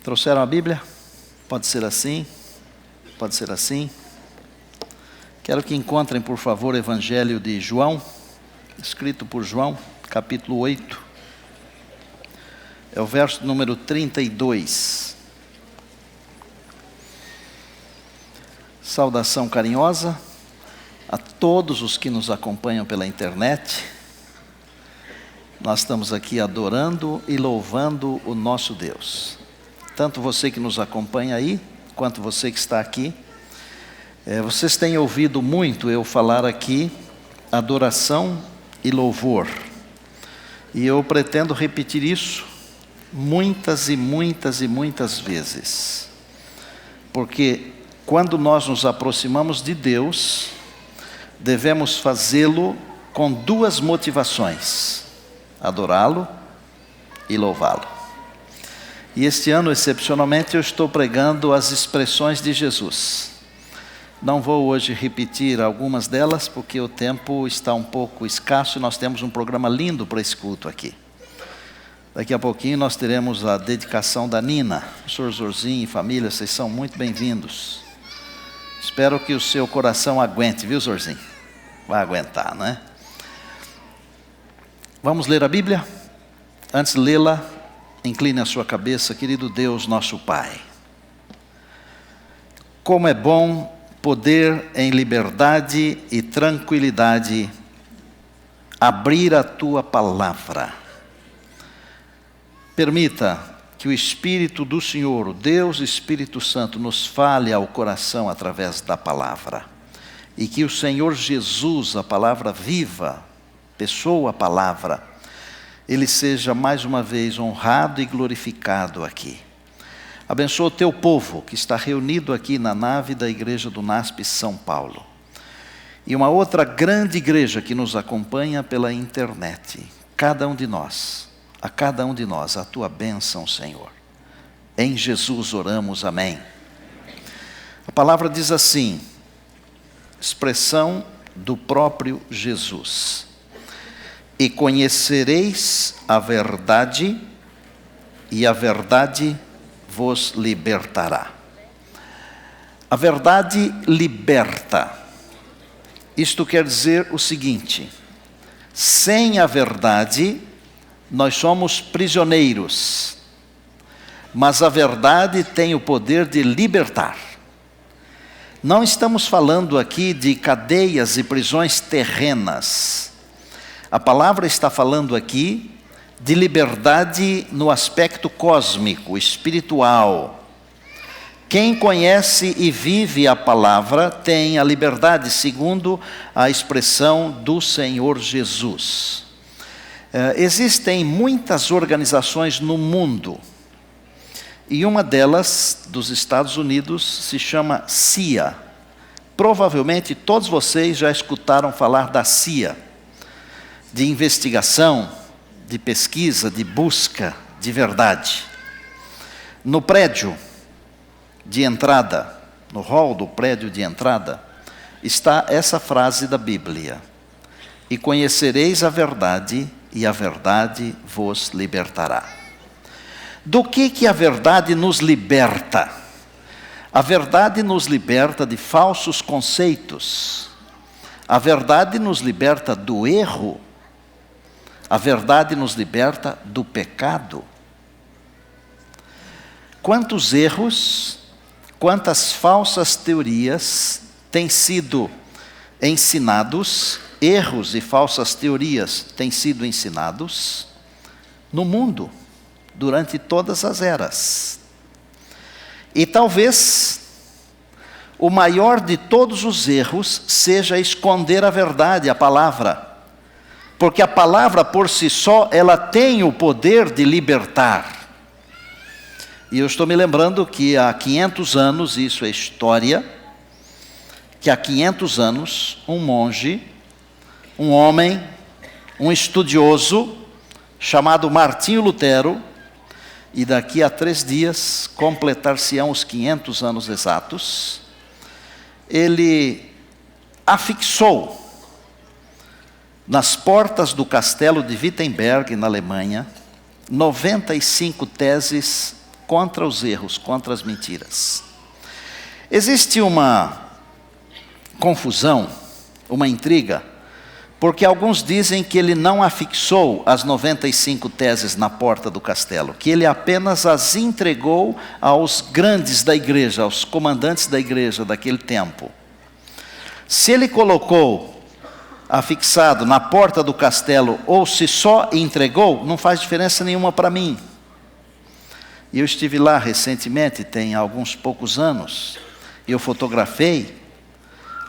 Trouxeram a Bíblia? Pode ser assim? Pode ser assim? Quero que encontrem, por favor, o Evangelho de João, escrito por João, capítulo 8. É o verso número 32. Saudação carinhosa a todos os que nos acompanham pela internet. Nós estamos aqui adorando e louvando o nosso Deus. Tanto você que nos acompanha aí, quanto você que está aqui. Vocês têm ouvido muito eu falar aqui adoração e louvor. E eu pretendo repetir isso muitas e muitas e muitas vezes. Porque quando nós nos aproximamos de Deus, devemos fazê-lo com duas motivações: adorá-lo e louvá-lo. E este ano, excepcionalmente, eu estou pregando as expressões de Jesus. Não vou hoje repetir algumas delas, porque o tempo está um pouco escasso e nós temos um programa lindo para esse culto aqui. Daqui a pouquinho nós teremos a dedicação da Nina. O senhor Zorzinho e família, vocês são muito bem-vindos. Espero que o seu coração aguente, viu, Zorzinho? Vai aguentar, né? Vamos ler a Bíblia? Antes de lê-la, incline a sua cabeça, querido Deus, nosso Pai. Como é bom poder em liberdade e tranquilidade abrir a Tua palavra. Permita que o Espírito do Senhor, o Deus Espírito Santo, nos fale ao coração através da palavra. E que o Senhor Jesus, a palavra viva, pessoa, a palavra, Ele seja mais uma vez honrado e glorificado aqui. Abençoa o teu povo que está reunido aqui na nave da igreja do NASP São Paulo. E uma outra grande igreja que nos acompanha pela internet. Cada um de nós, a cada um de nós, a tua bênção, Senhor. Em Jesus oramos, amém. A palavra diz assim, expressão do próprio Jesus: e conhecereis a verdade, e a verdade vos libertará. A verdade liberta. Isto quer dizer o seguinte: sem a verdade, nós somos prisioneiros, mas a verdade tem o poder de libertar. Não estamos falando aqui de cadeias e prisões terrenas. A palavra está falando aqui de liberdade no aspecto cósmico, espiritual. Quem conhece e vive a palavra tem a liberdade, segundo a expressão do Senhor Jesus. Existem muitas organizações no mundo, e uma delas, dos Estados Unidos, se chama CIA. Provavelmente todos vocês já escutaram falar da CIA, de investigação, de pesquisa, de busca de verdade. No prédio de entrada, no hall do prédio de entrada, está essa frase da Bíblia: e conhecereis a verdade, e a verdade vos libertará. Do que a verdade nos liberta? A verdade nos liberta de falsos conceitos. A verdade nos liberta do erro. A verdade nos liberta do pecado. Quantos erros, quantas falsas teorias têm sido ensinados, erros e falsas teorias têm sido ensinados no mundo, durante todas as eras. E talvez o maior de todos os erros seja esconder a verdade, a palavra. Porque a palavra por si só, ela tem o poder de libertar. E eu estou me lembrando que há 500 anos, isso é história, que há 500 anos, um monge, um homem, um estudioso, chamado Martinho Lutero, e daqui a 3 dias, completar-se-ão os 500 anos exatos, ele afixou nas portas do castelo de Wittenberg, na Alemanha, 95 teses contra os erros, contra as mentiras. Existe uma confusão, uma intriga, porque alguns dizem que ele não afixou as 95 teses na porta do castelo, que ele apenas as entregou aos grandes da igreja, aos comandantes da igreja daquele tempo. Se ele colocou afixado na porta do castelo ou se só entregou, não faz diferença nenhuma para mim. E eu estive lá recentemente, tem alguns poucos anos, e eu fotografei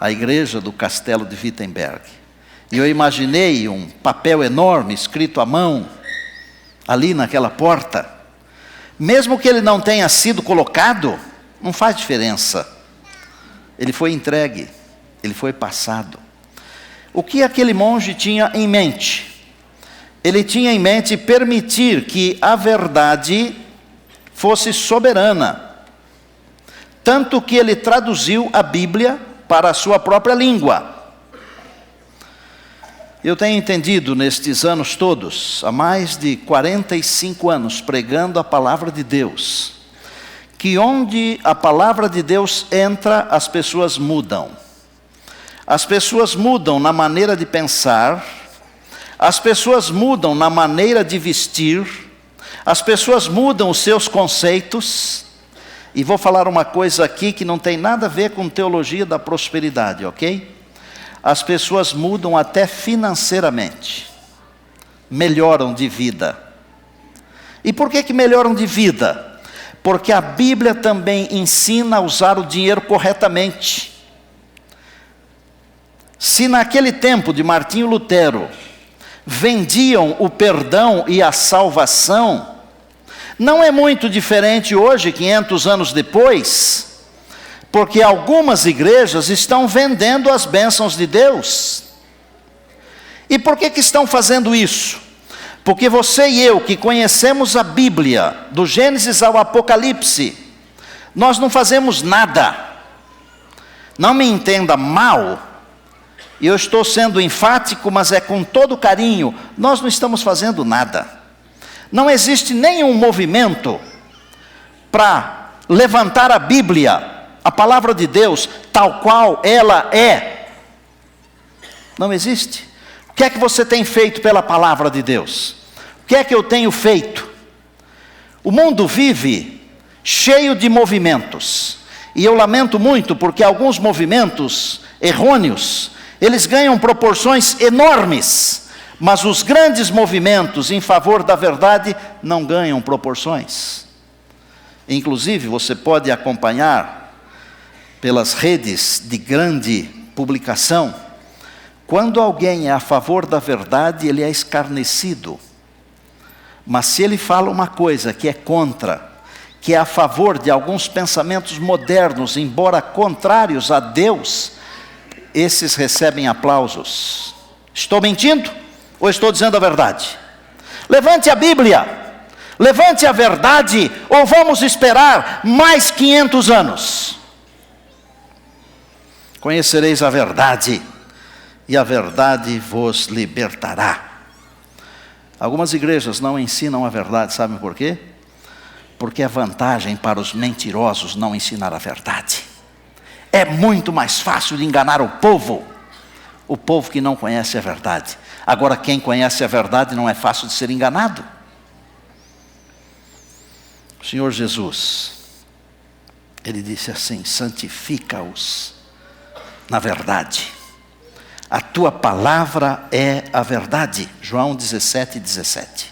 a igreja do castelo de Wittenberg. E eu imaginei um papel enorme, escrito à mão, ali naquela porta. Mesmo que ele não tenha sido colocado, não faz diferença. Ele foi entregue, ele foi passado. O que aquele monge tinha em mente? Ele tinha em mente permitir que a verdade fosse soberana. Tanto que ele traduziu a Bíblia para a sua própria língua. Eu tenho entendido nestes anos todos, há mais de 45 anos pregando a palavra de Deus, que onde a palavra de Deus entra, as pessoas mudam. As pessoas mudam na maneira de pensar, as pessoas mudam na maneira de vestir, as pessoas mudam os seus conceitos. E vou falar uma coisa aqui que não tem nada a ver com teologia da prosperidade, ok? As pessoas mudam até financeiramente, melhoram de vida. E por que melhoram de vida? Porque a Bíblia também ensina a usar o dinheiro corretamente. Se naquele tempo de Martinho Lutero vendiam o perdão e a salvação, não é muito diferente hoje, 500 anos depois, porque algumas igrejas estão vendendo as bênçãos de Deus. E por que estão fazendo isso? Porque você e eu, que conhecemos a Bíblia, do Gênesis ao Apocalipse, nós não fazemos nada. Não me entenda mal, eu estou sendo enfático, mas é com todo carinho, nós não estamos fazendo nada. Não existe nenhum movimento para levantar a Bíblia, a palavra de Deus, tal qual ela é. Não existe. O que é que você tem feito pela palavra de Deus? O que é que eu tenho feito? O mundo vive cheio de movimentos. E eu lamento muito porque alguns movimentos errôneos, eles ganham proporções enormes. Mas os grandes movimentos em favor da verdade não ganham proporções. Inclusive, você pode acompanhar pelas redes de grande publicação, quando alguém é a favor da verdade, ele é escarnecido. Mas se ele fala uma coisa que é contra, que é a favor de alguns pensamentos modernos, embora contrários a Deus, esses recebem aplausos. Estou mentindo ou estou dizendo a verdade? Levante a Bíblia, levante a verdade, ou vamos esperar mais 500 anos? Conhecereis a verdade, e a verdade vos libertará. Algumas igrejas não ensinam a verdade, sabem por quê? Porque é vantagem para os mentirosos não ensinar a verdade. É muito mais fácil de enganar o povo que não conhece a verdade. Agora, quem conhece a verdade não é fácil de ser enganado. O Senhor Jesus, Ele disse assim: santifica-os na verdade. A tua palavra é a verdade. João 17:17.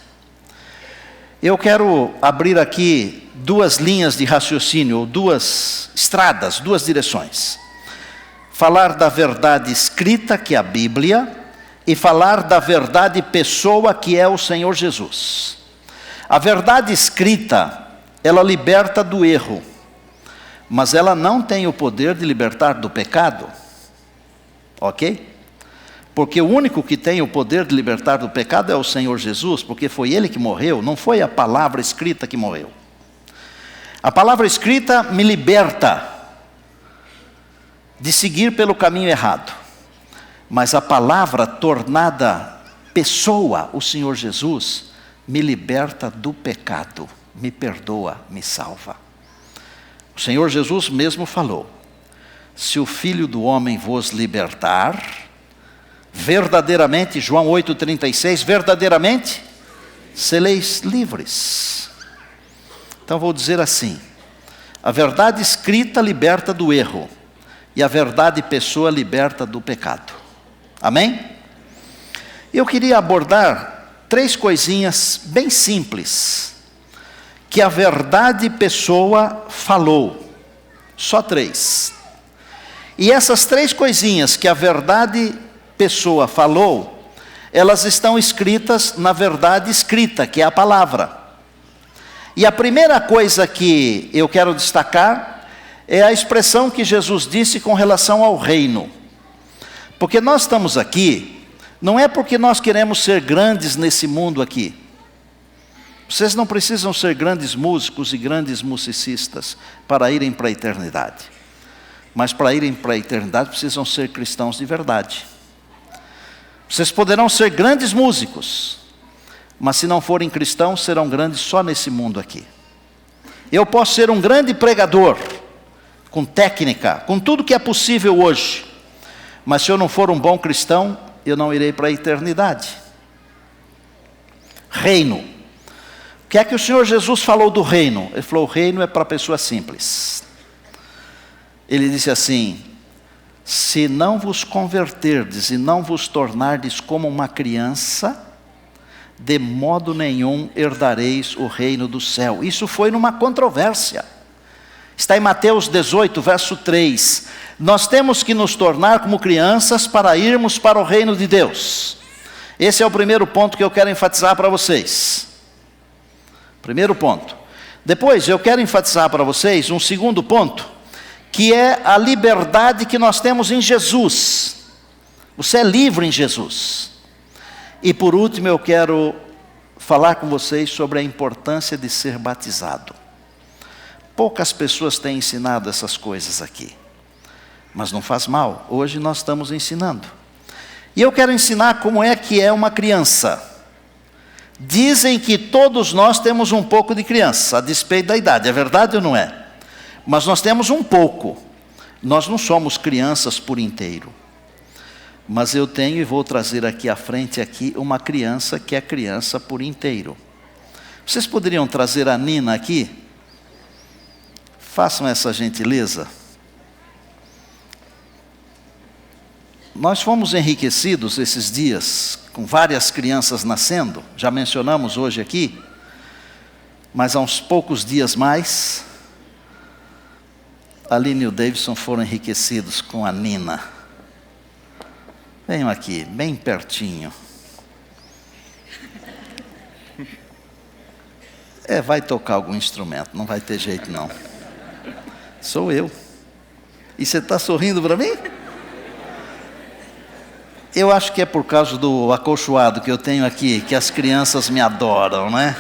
Eu quero abrir aqui duas linhas de raciocínio, ou duas estradas, duas direções. Falar da verdade escrita, que é a Bíblia, e falar da verdade pessoa, que é o Senhor Jesus. A verdade escrita, ela liberta do erro, mas ela não tem o poder de libertar do pecado. Ok? Porque o único que tem o poder de libertar do pecado é o Senhor Jesus, porque foi Ele que morreu, não foi a palavra escrita que morreu. A palavra escrita me liberta de seguir pelo caminho errado, mas a palavra tornada pessoa, o Senhor Jesus, me liberta do pecado. me perdoa, me salva. O Senhor Jesus mesmo falou: se o Filho do Homem vos libertar, verdadeiramente, João 8,36, verdadeiramente sereis livres. Então vou dizer assim: a verdade escrita liberta do erro, e a verdade pessoa liberta do pecado. Amém? Eu queria abordar 3 coisinhas bem simples, que a verdade pessoa falou. Só 3. E essas 3 coisinhas que a verdade pessoa falou, elas estão escritas na verdade escrita, que é a palavra. E a primeira coisa que eu quero destacar é a expressão que Jesus disse com relação ao reino. Porque nós estamos aqui, não é porque nós queremos ser grandes nesse mundo aqui. Vocês não precisam ser grandes músicos e grandes musicistas para irem para a eternidade. Mas para irem para a eternidade precisam ser cristãos de verdade. Vocês poderão ser grandes músicos, mas se não forem cristãos, serão grandes só nesse mundo aqui. Eu posso ser um grande pregador, com técnica, com tudo que é possível hoje, mas se eu não for um bom cristão, eu não irei para a eternidade. Reino. O que é que o Senhor Jesus falou do reino? Ele falou: o reino é para pessoas simples. Ele disse assim: se não vos converterdes e não vos tornardes como uma criança, de modo nenhum herdareis o reino do céu. Isso foi numa controvérsia. Está em Mateus 18, verso 3. Nós temos que nos tornar como crianças para irmos para o reino de Deus. Esse é o primeiro ponto que eu quero enfatizar para vocês. Primeiro ponto. Depois eu quero enfatizar para vocês um segundo ponto, que é a liberdade que nós temos em Jesus. Você é livre em Jesus. E por último eu quero falar com vocês sobre a importância de ser batizado. Poucas pessoas têm ensinado essas coisas aqui, mas não faz mal, hoje nós estamos ensinando. E eu quero ensinar como é que é uma criança. Dizem que todos nós temos um pouco de criança, a despeito da idade, é verdade ou não é? Mas nós temos um pouco, nós não somos crianças por inteiro. Mas eu tenho e vou trazer aqui à frente uma criança que é criança por inteiro. Vocês poderiam trazer a Nina aqui? Façam essa gentileza. Nós fomos enriquecidos esses dias, com várias crianças nascendo, já mencionamos hoje aqui, mas há uns poucos dias mais, a Aline e o Davidson foram enriquecidos com a Nina. Venham aqui, bem pertinho. Vai tocar algum instrumento, não vai ter jeito não. Sou eu. E você está sorrindo para mim? Eu acho que é por causa do acolchoado que eu tenho aqui, que as crianças me adoram, né?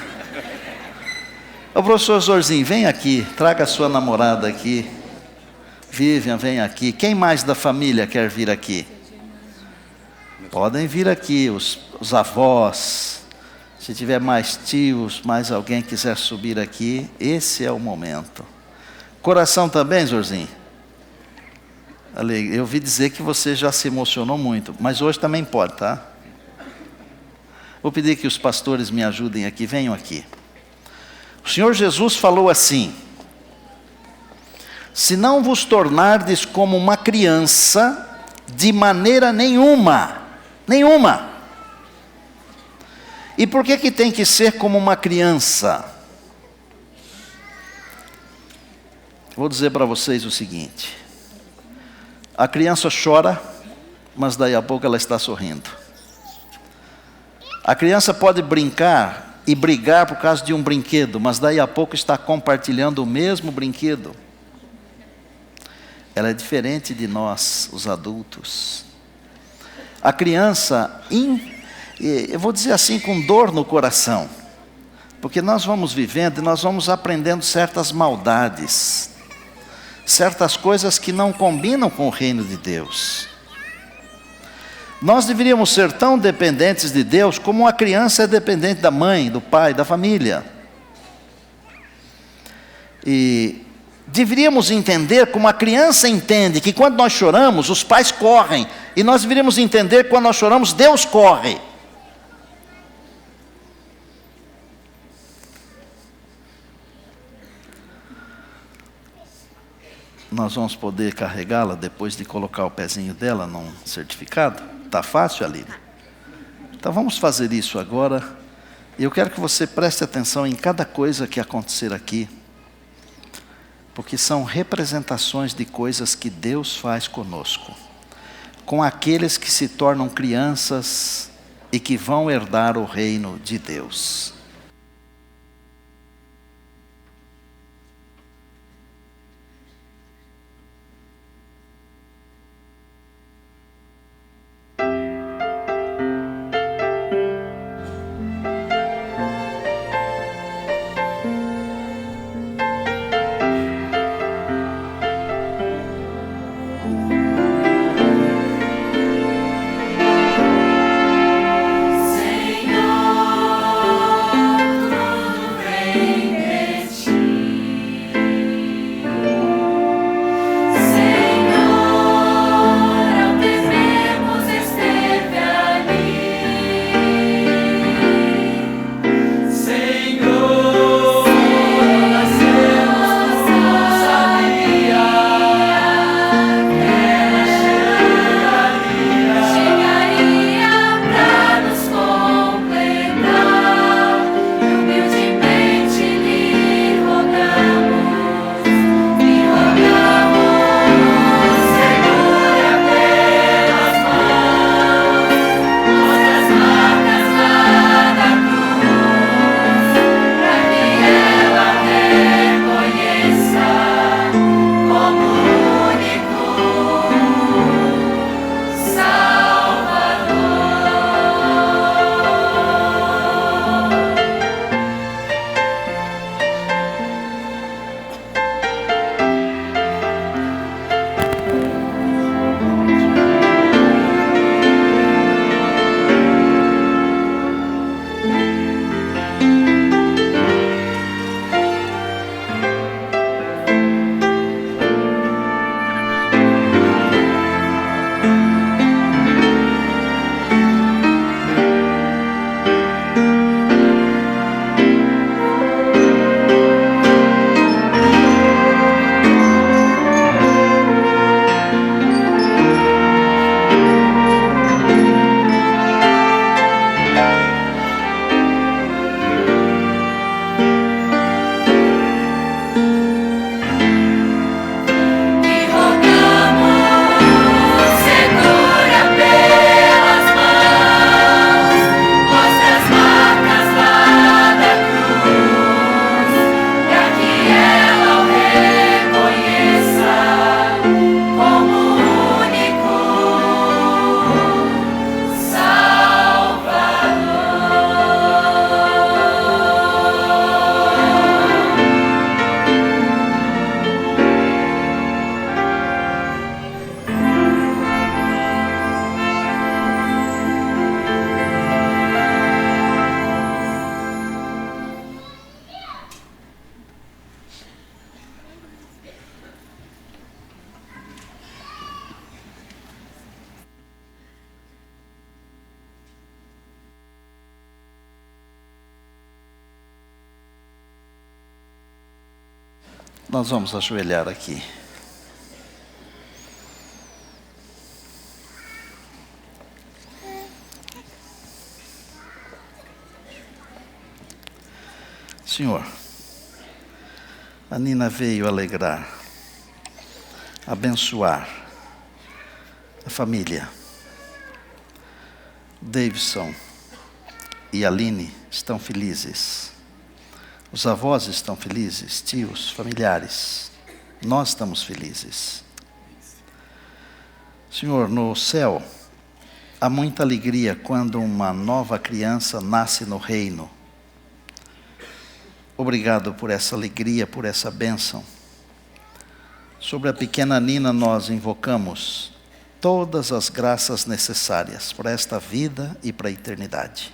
Ô professor Zorzinho, vem aqui, traga a sua namorada aqui. Vivian, vem aqui. Quem mais da família quer vir aqui? Podem vir aqui, os avós. Se tiver mais tios, mais alguém quiser subir aqui, esse é o momento. Coração também, Zorzinho? Eu ouvi dizer que você já se emocionou muito, mas hoje também pode, tá? Vou pedir que os pastores me ajudem aqui, venham aqui. O Senhor Jesus falou assim: se não vos tornardes como uma criança, de maneira nenhuma. E por que tem que ser como uma criança? Vou dizer para vocês o seguinte: a criança chora, mas daí a pouco ela está sorrindo. A criança pode brincar e brigar por causa de um brinquedo, mas daí a pouco está compartilhando o mesmo brinquedo. Ela é diferente de nós, os adultos. A criança, eu vou dizer assim, com dor no coração, porque nós vamos vivendo e nós vamos aprendendo certas maldades, certas coisas que não combinam com o reino de Deus. Nós deveríamos ser tão dependentes de Deus como uma criança é dependente da mãe, do pai, da família. E deveríamos entender como a criança entende que quando nós choramos, os pais correm. E nós deveríamos entender que quando nós choramos, Deus corre. Nós vamos poder carregá-la depois de colocar o pezinho dela num certificado? Está fácil, Aline? Então vamos fazer isso agora. E eu quero que você preste atenção em cada coisa que acontecer aqui. Porque são representações de coisas que Deus faz conosco. Com aqueles que se tornam crianças e que vão herdar o reino de Deus. Nós vamos ajoelhar aqui. Senhor, a Nina veio alegrar, abençoar a família. Davidson e Aline estão felizes. Os avós estão felizes, tios, familiares. Nós estamos felizes. Senhor, no céu, há muita alegria quando uma nova criança nasce no reino. Obrigado por essa alegria, por essa bênção. Sobre a pequena Nina nós invocamos todas as graças necessárias para esta vida e para a eternidade.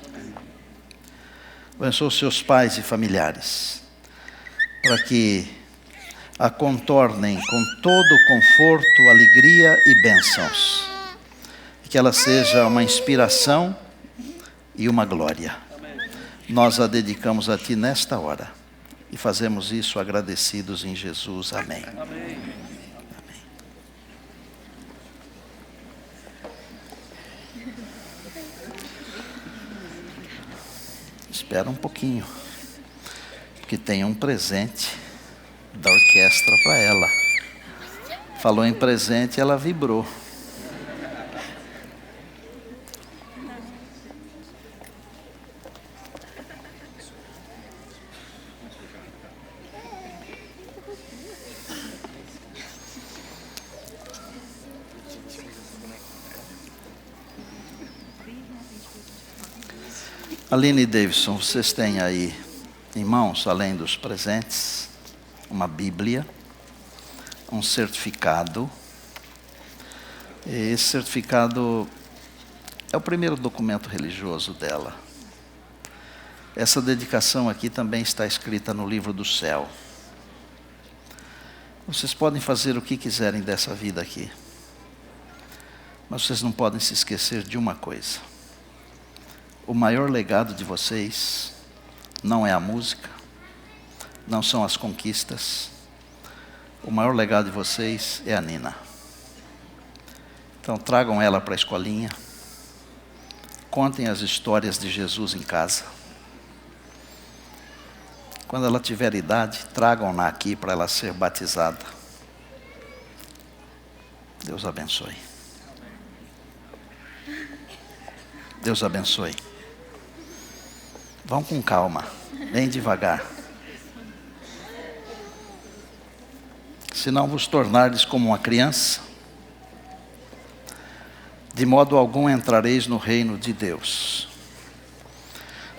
Abençoa os seus pais e familiares, para que a contornem com todo conforto, alegria e bênçãos. Que ela seja uma inspiração e uma glória. Nós a dedicamos a Ti nesta hora. E fazemos isso agradecidos em Jesus. Amém. Amém. Espera um pouquinho, porque tem um presente da orquestra para ela. Falou em presente, ela vibrou. Aline e Davidson, vocês têm aí em mãos, além dos presentes, uma Bíblia, um certificado. Esse certificado é o primeiro documento religioso dela. Essa dedicação aqui também está escrita no livro do céu. Vocês podem fazer o que quiserem dessa vida aqui, mas vocês não podem se esquecer de uma coisa. O maior legado de vocês não é a música, não são as conquistas. O maior legado de vocês é a Nina. Então tragam ela para a escolinha, contem as histórias de Jesus em casa. Quando ela tiver idade, tragam-na aqui para ela ser batizada. Deus abençoe. Deus abençoe. Vão com calma, bem devagar. Se não vos tornardes como uma criança, de modo algum entrareis no reino de Deus.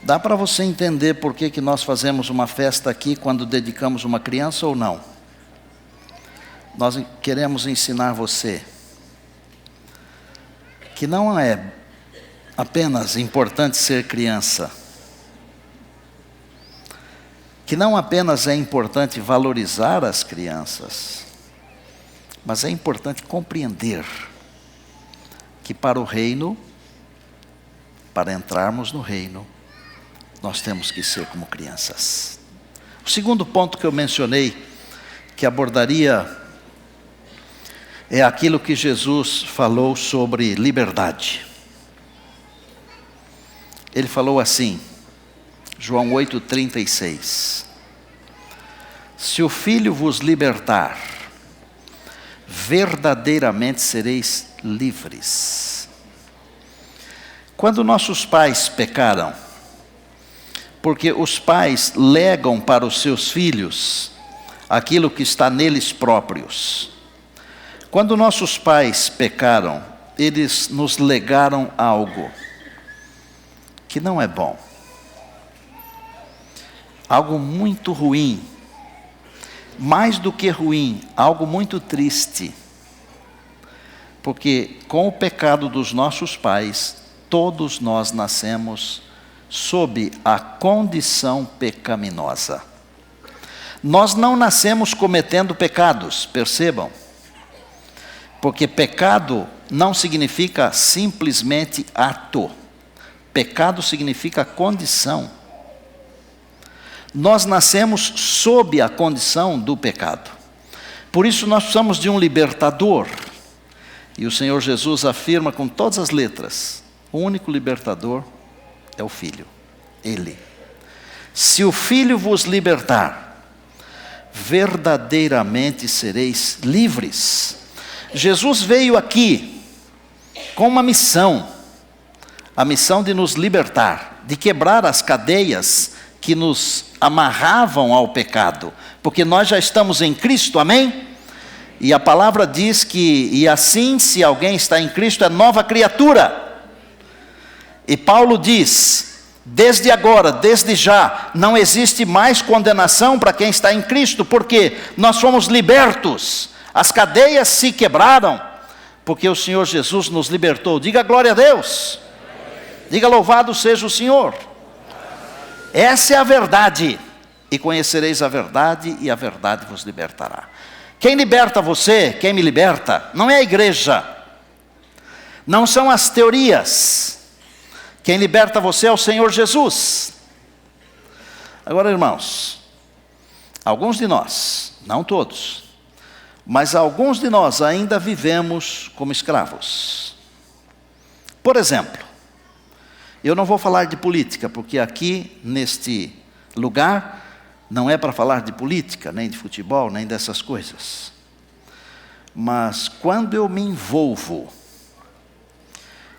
Dá para você entender por que nós fazemos uma festa aqui quando dedicamos uma criança ou não? Nós queremos ensinar você que não é apenas importante ser criança, que não apenas é importante valorizar as crianças, mas é importante compreender que para o reino, para entrarmos no reino, nós temos que ser como crianças. O segundo ponto que eu mencionei, que abordaria, é aquilo que Jesus falou sobre liberdade. Ele falou assim, João 8,36. Se o Filho vos libertar, verdadeiramente sereis livres. Quando nossos pais pecaram, porque os pais legam para os seus filhos aquilo que está neles próprios. Quando nossos pais pecaram, eles nos legaram algo que não é bom. Algo muito ruim. Mais do que ruim, algo muito triste. Porque com o pecado dos nossos pais, todos nós nascemos sob a condição pecaminosa. Nós não nascemos cometendo pecados, percebam. Porque pecado não significa simplesmente ato. Pecado significa condição. Nós nascemos sob a condição do pecado. Por isso nós precisamos de um libertador. E o Senhor Jesus afirma com todas as letras, o único libertador é o Filho, Ele. Se o Filho vos libertar, verdadeiramente sereis livres. Jesus veio aqui com uma missão, a missão de nos libertar, de quebrar as cadeias que nos amarravam ao pecado, porque nós já estamos em Cristo, amém? E a palavra diz que, e assim se alguém está em Cristo, é nova criatura. E Paulo diz, desde agora, desde já, não existe mais condenação para quem está em Cristo, porque nós fomos libertos, as cadeias se quebraram, porque o Senhor Jesus nos libertou. Diga glória a Deus, diga louvado seja o Senhor. Essa é a verdade. e conhecereis a verdade, e a verdade vos libertará. Quem liberta você, quem me liberta, não é a igreja, não são as teorias. Quem liberta você é o Senhor Jesus. Agora, irmãos, alguns de nós, não todos, mas alguns de nós ainda vivemos como escravos. Por exemplo, eu não vou falar de política, porque aqui, neste lugar, não é para falar de política, nem de futebol, nem dessas coisas. Mas quando eu me envolvo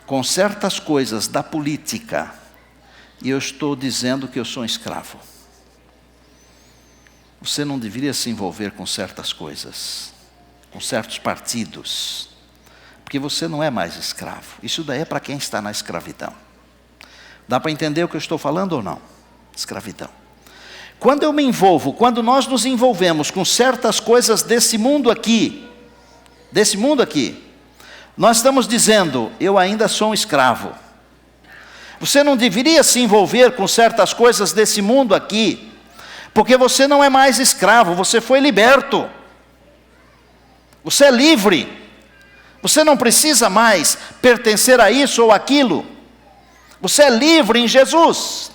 com certas coisas da política, eu estou dizendo que eu sou um escravo. Você não deveria se envolver com certas coisas, com certos partidos, porque você não é mais escravo. Isso daí é para quem está na escravidão. Dá para entender o que eu estou falando ou não? Escravidão. Quando eu me envolvo, quando nós nos envolvemos com certas coisas desse mundo aqui, nós estamos dizendo, eu ainda sou um escravo. Você não deveria se envolver com certas coisas desse mundo aqui, porque você não é mais escravo, você foi liberto. Você é livre. Você não precisa mais pertencer a isso ou aquilo. Você é livre em Jesus.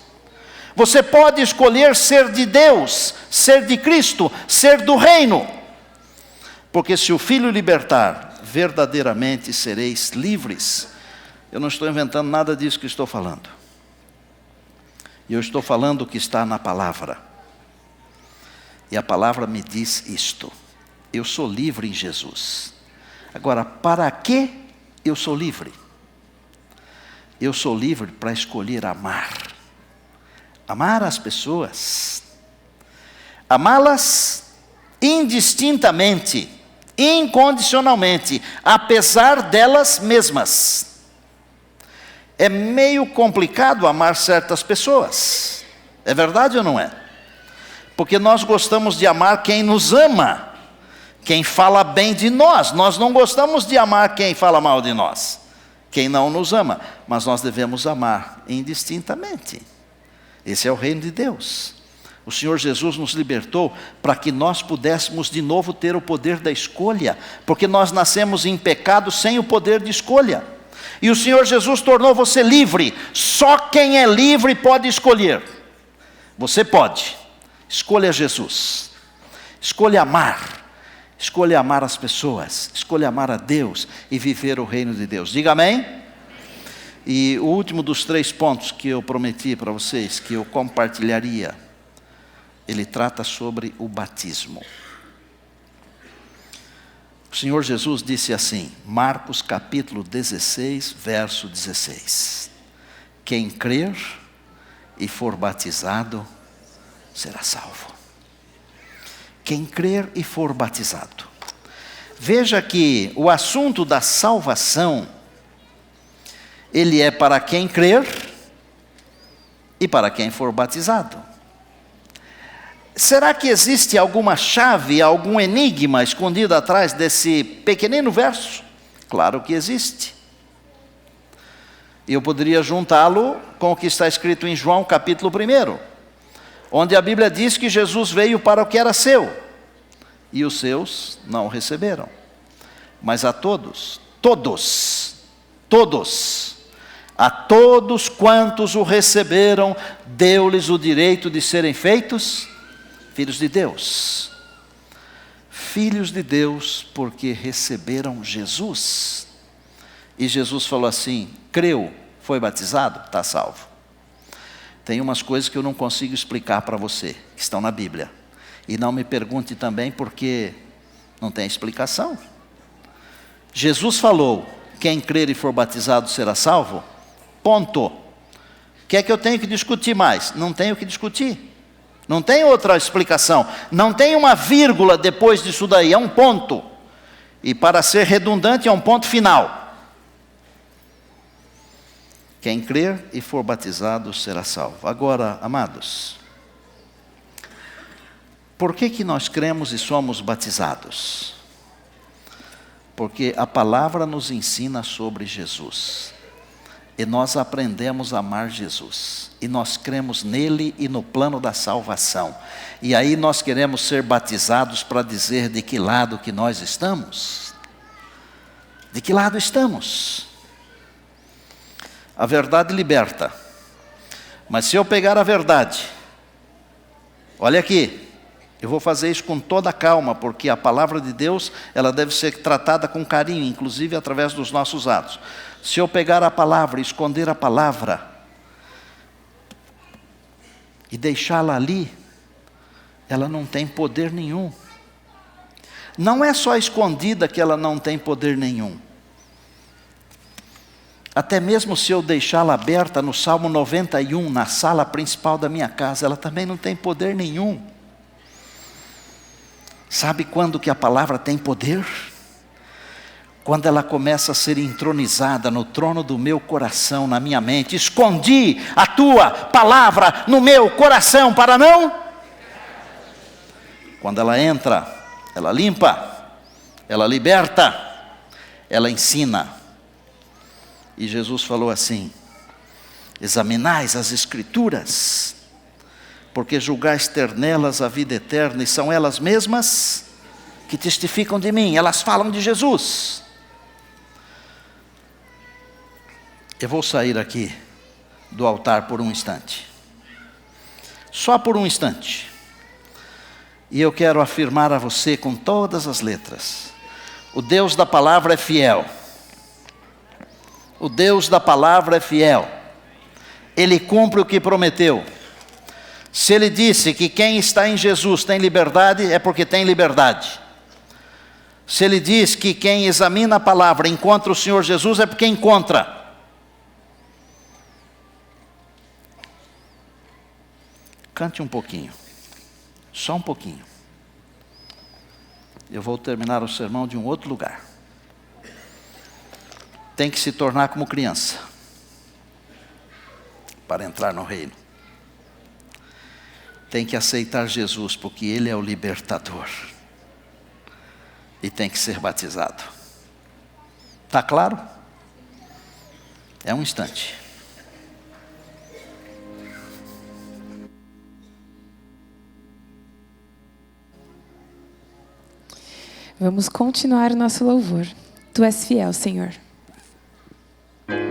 Você pode escolher ser de Deus, ser de Cristo, ser do reino. Porque se o Filho libertar, verdadeiramente sereis livres. Eu não estou inventando nada disso que estou falando. Eu estou falando o que está na palavra. E a palavra me diz isto. Eu sou livre em Jesus. Agora, para que eu sou livre? Eu sou livre para escolher amar. Amar as pessoas. Amá-las indistintamente, incondicionalmente, apesar delas mesmas. É meio complicado amar certas pessoas. É verdade ou não é? Porque nós gostamos de amar quem nos ama, quem fala bem de nós. Nós não gostamos de amar quem fala mal de nós, quem não nos ama. Mas nós devemos amar indistintamente. Esse é o reino de Deus. O Senhor Jesus nos libertou para que nós pudéssemos de novo ter o poder da escolha, porque nós nascemos em pecado sem o poder de escolha. E o Senhor Jesus tornou você livre. Só quem é livre pode escolher. Você pode. Escolha Jesus. Escolha amar. Escolha amar as pessoas. Escolha amar a Deus e viver o reino de Deus. Diga amém. E o último dos 3 pontos que eu prometi para vocês, que eu compartilharia, ele trata sobre o batismo. O Senhor Jesus disse assim, Marcos capítulo 16, verso 16. Quem crer e for batizado, será salvo. Quem crer e for batizado. Veja que o assunto da salvação, ele é para quem crer e para quem for batizado. Será que existe alguma chave, algum enigma escondido atrás desse pequenino verso? Claro que existe. Eu poderia juntá-lo com o que está escrito em João capítulo 1, onde a Bíblia diz que Jesus veio para o que era seu, e os seus não o receberam. Mas a todos, a todos quantos o receberam, deu-lhes o direito de serem feitos filhos de Deus. Filhos de Deus porque receberam Jesus. E Jesus falou assim, creu, foi batizado, está salvo. Tem umas coisas que eu não consigo explicar para você, que estão na Bíblia. E não me pergunte também porque não tem explicação. Jesus falou, quem crer e for batizado será salvo? Ponto. O que é que eu tenho que discutir mais? Não tenho que discutir. Não tem outra explicação. Não tem uma vírgula depois disso daí. É um ponto. E para ser redundante, é um ponto final. Quem crer e for batizado será salvo. Agora, amados, por que nós cremos e somos batizados? Porque a palavra nos ensina sobre Jesus. E nós aprendemos a amar Jesus. E nós cremos nele e no plano da salvação. E aí nós queremos ser batizados para dizer de que lado que nós estamos. De que lado estamos? A verdade liberta. Mas se eu pegar a verdade, olha aqui, eu vou fazer isso com toda calma, porque a palavra de Deus, ela deve ser tratada com carinho, inclusive através dos nossos atos. Se eu pegar a palavra, esconder a palavra, e deixá-la ali, ela não tem poder nenhum. Não é só escondida que ela não tem poder nenhum. Até mesmo se eu deixá-la aberta no Salmo 91, na sala principal da minha casa, ela também não tem poder nenhum. Sabe quando que a palavra tem poder? Quando ela começa a ser entronizada no trono do meu coração, na minha mente. Escondi a tua palavra no meu coração para não. Quando ela entra, ela limpa, ela liberta, ela ensina. E Jesus falou assim: examinais as Escrituras, porque julgais ter nelas a vida eterna, e são elas mesmas que testificam de mim, elas falam de Jesus. Eu vou sair aqui do altar por um instante, só por um instante, e eu quero afirmar a você com todas as letras: o Deus da palavra é fiel. O Deus da palavra é fiel. Ele cumpre o que prometeu. Se Ele disse que quem está em Jesus tem liberdade, é porque tem liberdade. Se Ele diz que quem examina a palavra encontra o Senhor Jesus, é porque encontra. Cante um pouquinho, só um pouquinho. Eu vou terminar o sermão de um outro lugar. Tem que se tornar como criança para entrar no reino. Tem que aceitar Jesus, porque Ele é o libertador. E tem que ser batizado. Está claro? É um instante. Vamos continuar o nosso louvor. Tu és fiel, Senhor. Falha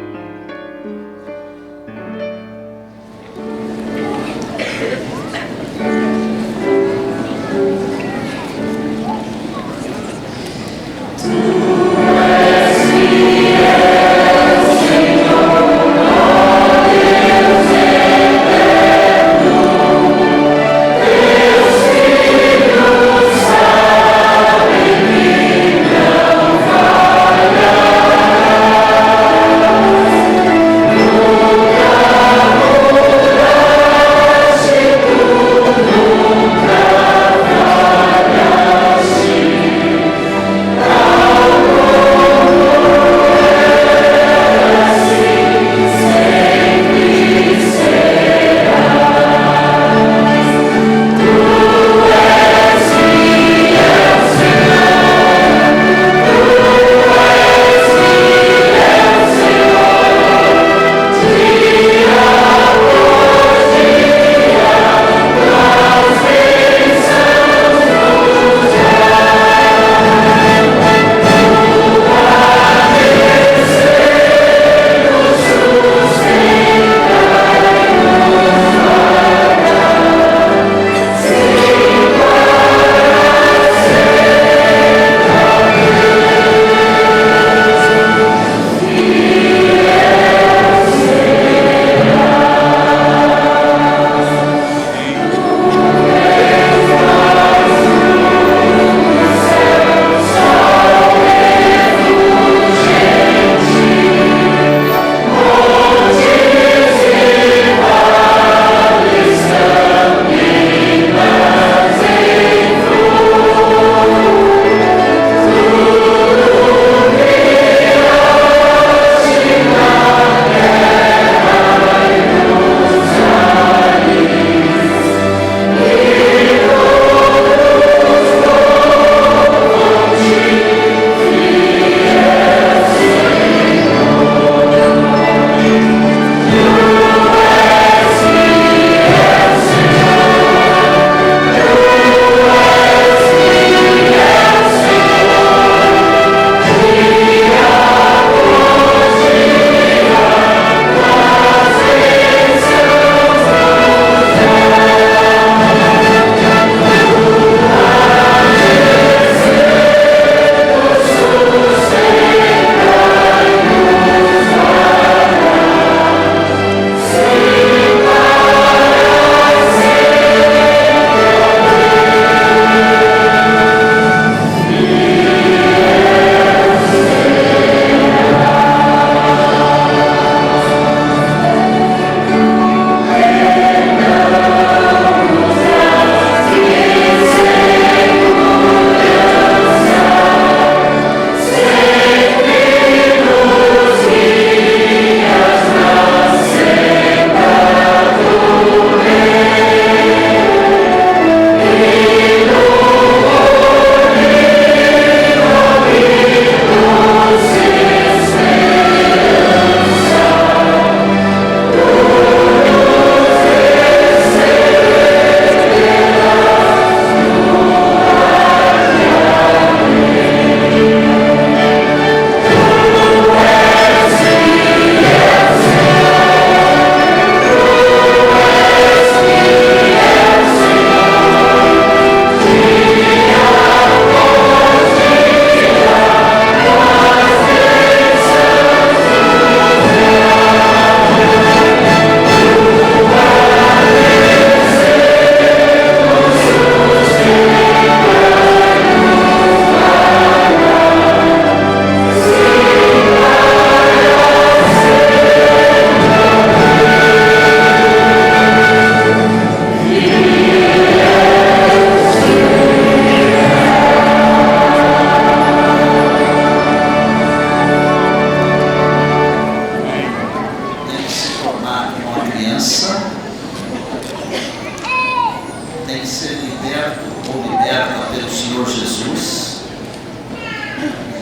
tem que ser liberto ou liberta pelo Senhor Jesus,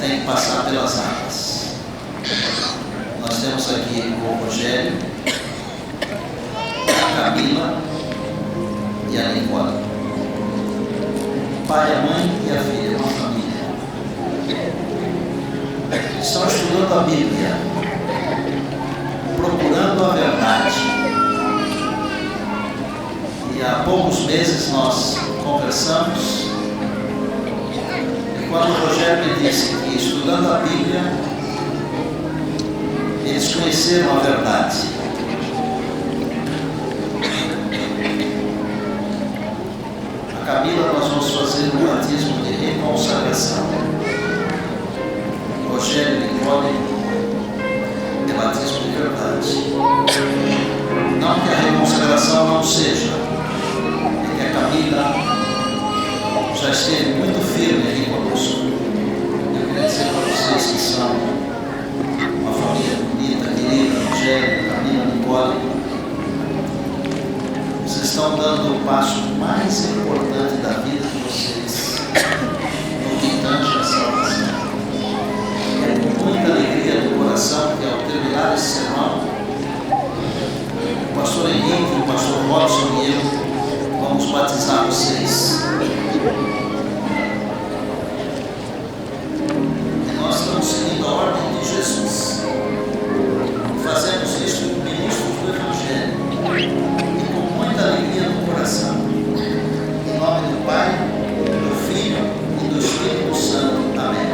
tem que passar pelas águas. Nós temos aqui o Rogério, a Camila e a Nicole. O pai, a mãe e a filha, uma família. Estão estudando a Bíblia, procurando a verdade. E há poucos meses nós conversamos, e quando o Rogério me disse que estudando a Bíblia, eles conheceram a verdade. A Camila, nós vamos fazer um batismo de reconsagração. Rogério e Nicole é batismo de verdade. Não que a reconsagração não seja, é que a Camila já esteve muito firme aqui conosco. Eu queria dizer para vocês que são uma família bonita, querida, Rogério, Camila, Nicole. Vocês estão dando o passo mais importante da vida de vocês no que tange a salvação. É com muita alegria do coração que, ao terminar esse sermão, o pastor Henrique, o pastor Robson e eu vamos batizar vocês. E nós estamos seguindo a ordem de Jesus. Fazemos isso com ministros do Evangelho e com muita alegria no coração. Em nome do Pai, do Filho e do Espírito Santo. Amém.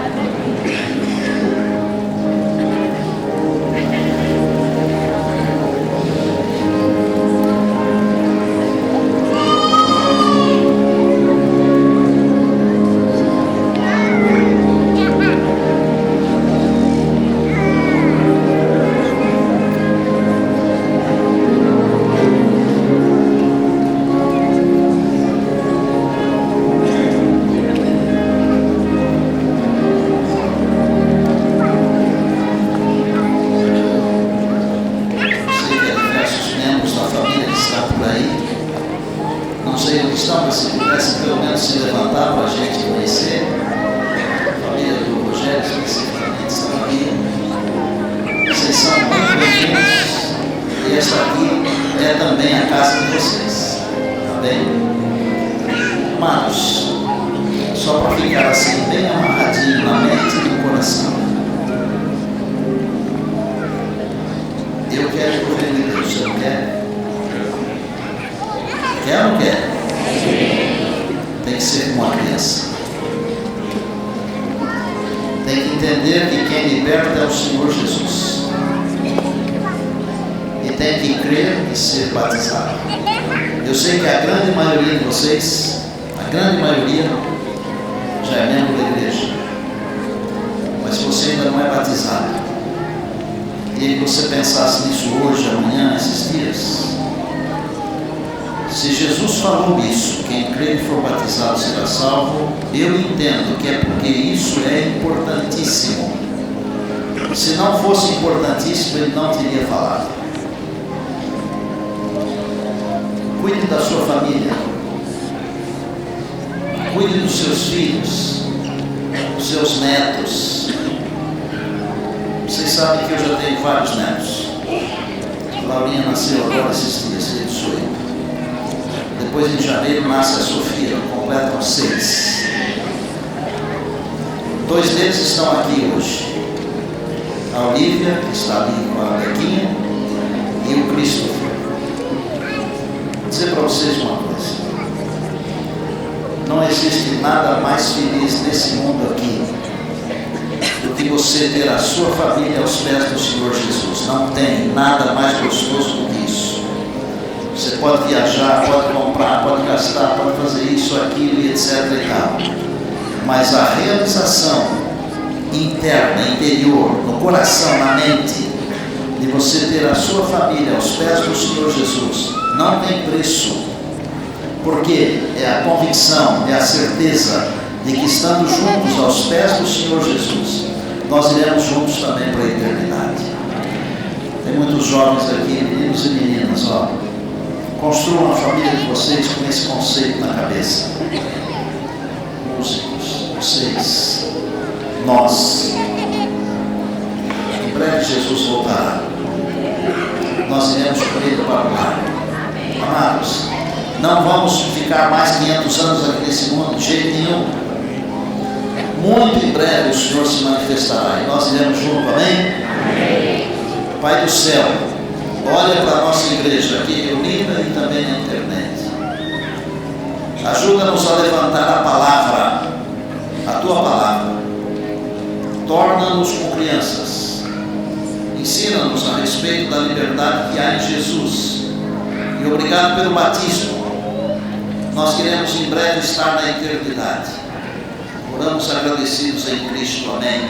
Eu entendo que é porque isso é importantíssimo. Se não fosse importantíssimo, ele não teria falado. Cuide da sua família. Cuide dos seus filhos, dos seus netos. Vocês sabem que eu já tenho vários netos. A Laurinha nasceu agora esses dias, dia 18. Depois, em janeiro, nasce a Sofia, completam 6. 2 deles estão aqui hoje. A Olivia, que está ali com a Bequinha, e o Christopher. Vou dizer para vocês uma coisa. Não existe nada mais feliz nesse mundo aqui do que você ter a sua família aos pés do Senhor Jesus. Não tem nada mais gostoso do que isso. Você pode viajar, pode comprar, pode gastar, pode fazer isso, aquilo e etc. e tal. Mas a realização interna, interior, no coração, na mente, de você ter a sua família aos pés do Senhor Jesus, não tem preço. Porque é a convicção, é a certeza de que estando juntos aos pés do Senhor Jesus, nós iremos juntos também para a eternidade. Tem muitos jovens aqui, meninos e meninas, ó. Construam a família de vocês. vocês com esse conceito na cabeça. Músicos, vocês, nós. Em breve Jesus voltará. Nós iremos com Ele para lá. Amados, não vamos ficar mais 500 anos aqui nesse mundo de jeito nenhum. Muito em breve o Senhor se manifestará e nós iremos junto, amém? Pai do céu, olha para a nossa igreja aqui reunida e também na internet. Ajuda-nos a levantar a palavra, a Tua palavra. Torna-nos como crianças. Ensina-nos a respeito da liberdade que há em Jesus. E obrigado pelo batismo. Nós queremos em breve estar na eternidade. Oramos agradecidos em Cristo. Amém.